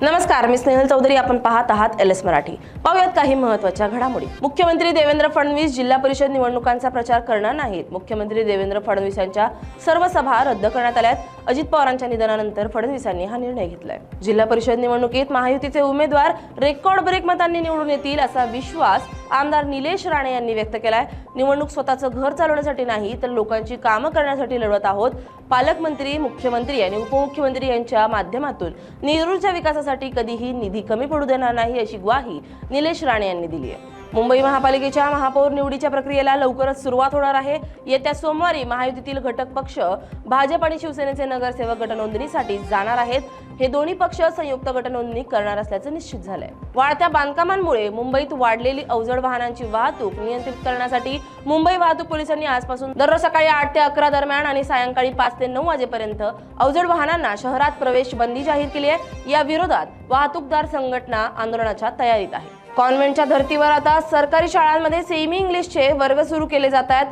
नमस्कार, मी स्नेहल चौधरी. आपण पाहत आहात LS मराठी. पाहूयात काही महत्त्वाच्या घडामोडी. मुख्यमंत्री देवेंद्र फडणवीस जिल्हा परिषद निवडणुकांचा प्रचार करणार नाहीत. मुख्यमंत्री देवेंद्र फडणवीस यांच्या सर्व सभा रद्द करण्यात आल्यात. अजित पवारांच्या निधनानंतर फडणवीसांनी हा निर्णय घेतलाय. जिल्हा परिषद निवडणुकीत महायुतीचे उमेदवार रेकॉर्ड ब्रेक मतांनी निवडून येतील असा विश्वास आमदार निलेश राणे यांनी व्यक्त केलाय. निवडणूक स्वतःचं घर चालवण्यासाठी नाही तर लोकांची कामं करण्यासाठी लढवत आहोत. पालकमंत्री, मुख्यमंत्री आणि उपमुख्यमंत्री यांच्या माध्यमातून नेरूरच्या विकासासाठी कधीही निधी कमी पडू देणार नाही अशी ग्वाही निलेश राणे यांनी दिली आहे. मुंबई महापालिकेच्या महापौर निवडीच्या प्रक्रियेला लवकरच सुरुवात होणार आहे. येत्या सोमवारी महायुतीतील घटक पक्ष भाजप आणि शिवसेनेचे नगरसेवक गटनोंदणीसाठी जाणार आहेत. हे दोन्ही पक्ष संयुक्त गटनोंदणी करणार असल्याचं निश्चित झालंय. वाढत्या बांधकामांमुळे मुंबईत वाढलेली अवजड वाहनांची वाहतूक नियंत्रित करण्यासाठी मुंबई वाहतूक पोलिसांनी आजपासून दररोज सकाळी 8 ते 11 दरम्यान आणि सायंकाळी 5 ते 9 वाजेपर्यंत अवजड वाहनांना शहरात प्रवेश बंदी जाहीर केली आहे. या विरोधात वाहतूकदार संघटना आंदोलनाच्या तयारीत आहे. कॉन्व्हेंटच्या धर्तीवर आता सरकारी शाळांमध्ये सेमी इंग्लिशचे वर्ग सुरू केले जात आहेत.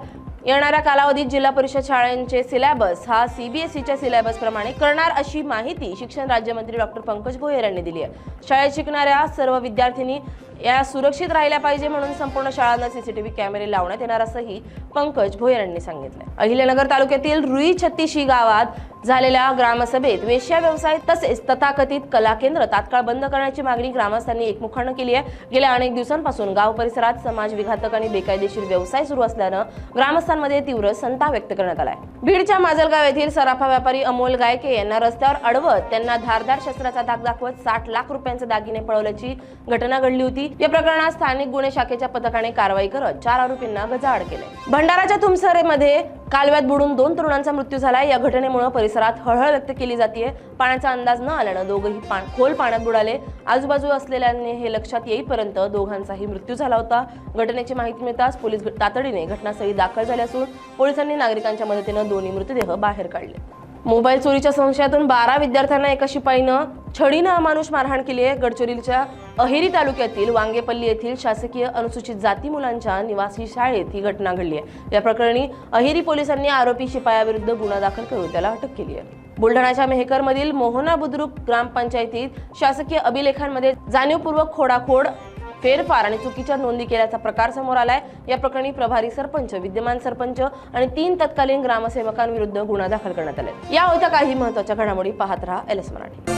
येणाऱ्या कालावधीत जिल्हा परिषद शाळांचे सिलेबस हा CBSEच्या सिलेबस प्रमाणे करणार अशी माहिती शिक्षण राज्यमंत्री डॉक्टर पंकज भोयर यांनी दिली आहे. शाळेत शिकणाऱ्या सर्व विद्यार्थ्यांनी या सुरक्षित राहिल्या पाहिजे म्हणून संपूर्ण शाळांना CCTV कॅमेरे लावण्यात येणार असंही पंकज भोयर यांनी सांगितलं. अहिल्यानगर तालुक्यातील रुई छत्तीशी गावात झालेल्या ग्रामसभेत वेश्या व्यवसाय तसेच तथाकथित कला केंद्र तात्काळ बंद करण्याची मागणी ग्रामस्थांनी एकमुखानं केली आहे. गेल्या अनेक दिवसांपासून गाव परिसरात समाज विघातक आणि बेकायदेशीर व्यवसाय सुरू असल्यानं ग्रामस्थांमध्ये तीव्र संताप व्यक्त करण्यात आलाय. बीडच्या माजलगाव येथील सराफा व्यापारी अमोल गायके यांना रस्त्यावर अडवत त्यांना धारदार शस्त्राचा धाक दाखवत 60 लाख रुपयांचे दागिने पळवल्याची घटना घडली होती. या प्रकरणात स्थानिक गुन्हे शाखेच्या पथकाने कारवाई करत 4 आरोपींना गजाआड केले. भंडाराच्या तुमसरेमध्ये कालव्यात बुडून 2 तरुणांचा मृत्यू झालाय. या घटनेमुळे परिसरात हळहळ व्यक्त केली जाते. पाण्याचा अंदाज न आल्यानं दोघंही खोल पाण्यात बुडाले. आजूबाजू असलेल्यांनी हे लक्षात येईपर्यंत दोघांचाही मृत्यू झाला होता. घटनेची माहिती मिळताच पोलीस तातडीने घटनास्थळी दाखल झाले असून पोलिसांनी नागरिकांच्या मदतीने दोन्ही मृतदेह बाहेर काढले. मोबाईल चोरीच्या संशयातून 12 विद्यार्थ्यांना एका शिपाईनं छडीनं अमानुष मारहाण केली आहे. गडचिरोलीच्या अहेरी तालुक्यातील वांगेपल्ली येथील शासकीय अनुसूचित जाती मुलांच्या निवासी शाळेत ही घटना घडली आहे. या प्रकरणी अहेरी पोलिसांनी आरोपी शिपायाविरुद्ध गुन्हा दाखल करून त्याला अटक केली आहे. बुलढाण्याच्या मेहकरमधील मोहना बुद्रुक ग्रामपंचायतीत शासकीय अभिलेखांमध्ये जाणीवपूर्वक खोडाखोड फेरफार आणि चुकीच्या नोंदी केल्याचा प्रकार समोर आलाय. या प्रकरणी प्रभारी सरपंच, विद्यमान सरपंच आणि 3 तत्कालीन ग्रामसेवकांविरुद्ध गुन्हा दाखल करण्यात आलाय. या होत्या काही महत्त्वाच्या घडामोडी. पाहत रहा LS मराठी.